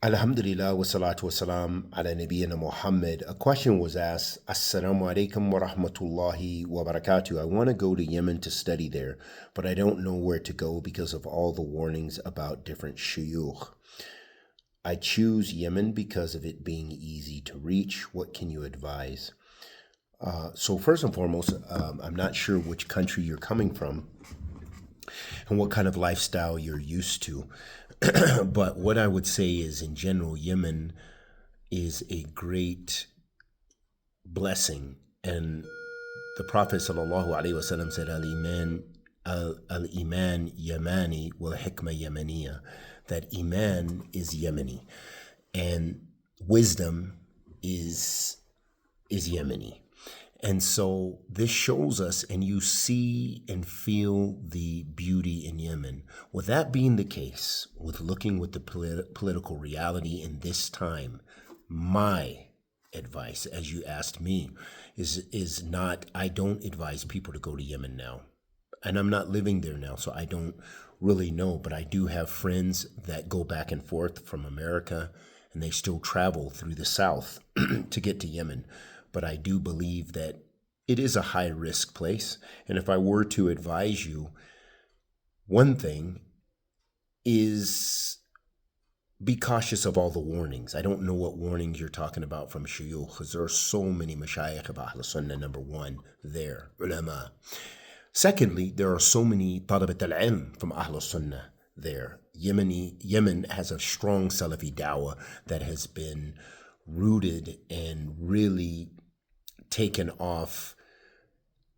Alhamdulillah wa salatu wa salam ala nabiyyina Muhammad. A question was asked, Assalamu alaikum wa rahmatullahi wa barakatuh. I want to go to Yemen to study there, but I don't know where to go because of all the warnings about different shuyukh. I choose Yemen because of it being easy to reach. What can you advise? So first and foremost, I'm not sure which country you're coming from and what kind of lifestyle you're used to. But what I would say is, in general, Yemen is a great blessing. And the Prophet ﷺ said, Al-Iman Yemani wal-Hikmah Yemeniya, that Iman is Yemeni and wisdom is Yemeni. And so this shows us, and you see and feel the beauty in Yemen. With that being the case, with looking with the political reality in this time, my advice, as you asked me, is not, I don't advise people to go to Yemen now. And I'm not living there now, so I don't really know. But I do have friends that go back and forth from America, and they still travel through the south to get to Yemen. But I do believe that it is a high-risk place. And if I were to advise you, one thing is be cautious of all the warnings. I don't know what warnings you're talking about from shuyukh, because there are so many mashayikh of Ahl Sunnah, number one, there, ulama. Secondly, there are so many talabat al-ilm from Ahl Sunnah there. Yemen has a strong Salafi dawah that has been rooted and really taken off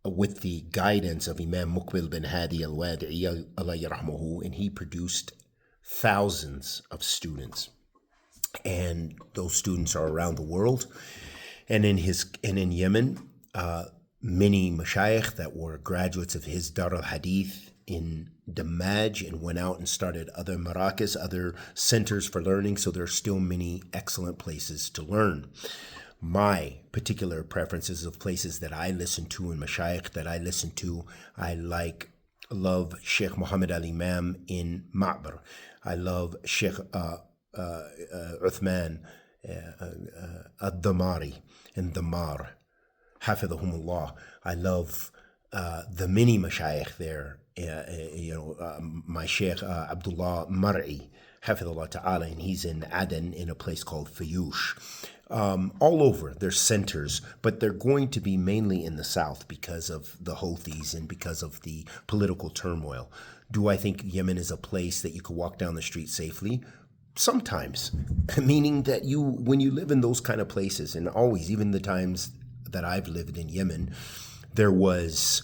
with the guidance of Imam Muqbil bin Hadi al-Wadi'i, Allah yarahmahu, and he produced thousands of students. And those students are around the world. And in Yemen, many mashayikh that were graduates of his Dar al-Hadith in Damaj and went out and started other marakis, other centers for learning. So there are still many excellent places to learn. My particular preferences of places that I listen to and mashayikh that I listen to, I love Sheikh Muhammad al-Imam in Ma'bar. I love Sheikh Uthman al-Damari in Damar, hafidhahumullah. I love the many mashayikh there, my Sheikh Abdullah Mar'i, hafidhullah ta'ala, and he's in Aden in a place called Fayush. All over, there's centers, but they're going to be mainly in the south because of the Houthis and because of the political turmoil. Do I think Yemen is a place that you could walk down the street safely? Sometimes, meaning that when you live in those kind of places, and always, even the times that I've lived in Yemen, there was,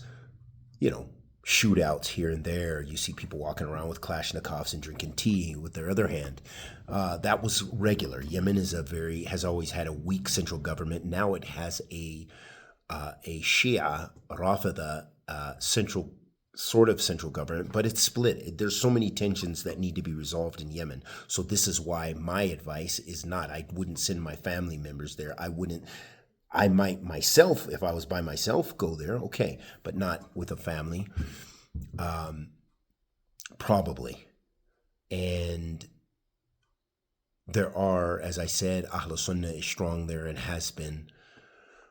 shootouts here and there. You see people walking around with Kalashnikovs and drinking tea with their other hand. That was regular. Yemen has always had a weak central government. Now it has a Shia, Rafida central government, but it's split. There's so many tensions that need to be resolved in Yemen. So this is why my advice is not, I wouldn't send my family members there. I might myself, if I was by myself, go there, okay, but not with a family, probably. And there are, as I said, Ahl Sunnah is strong there and has been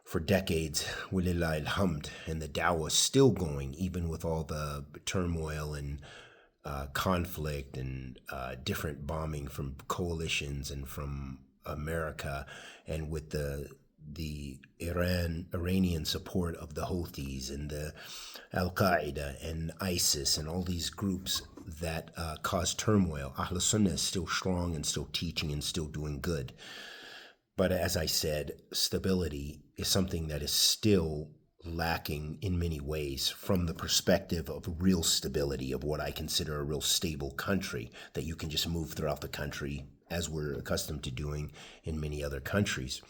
for decades, walillah alhamd, and the dawah is still going, even with all the turmoil and conflict and different bombing from coalitions and from America, and with the Iranian support of the Houthis and the Al-Qaeda and ISIS and all these groups that cause turmoil. Ahl Sunnah is still strong and still teaching and still doing good. But as I said, stability is something that is still lacking in many ways from the perspective of real stability, of what I consider a real stable country, that you can just move throughout the country as we're accustomed to doing in many other countries.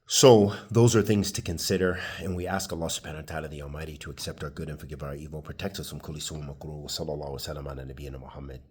So those are things to consider, and we ask Allah subhanahu wa ta'ala the Almighty to accept our good and forgive our evil, protect us from kulli su'in makruh, wa sallallahu wa sallam ala nabiyyina Muhammad.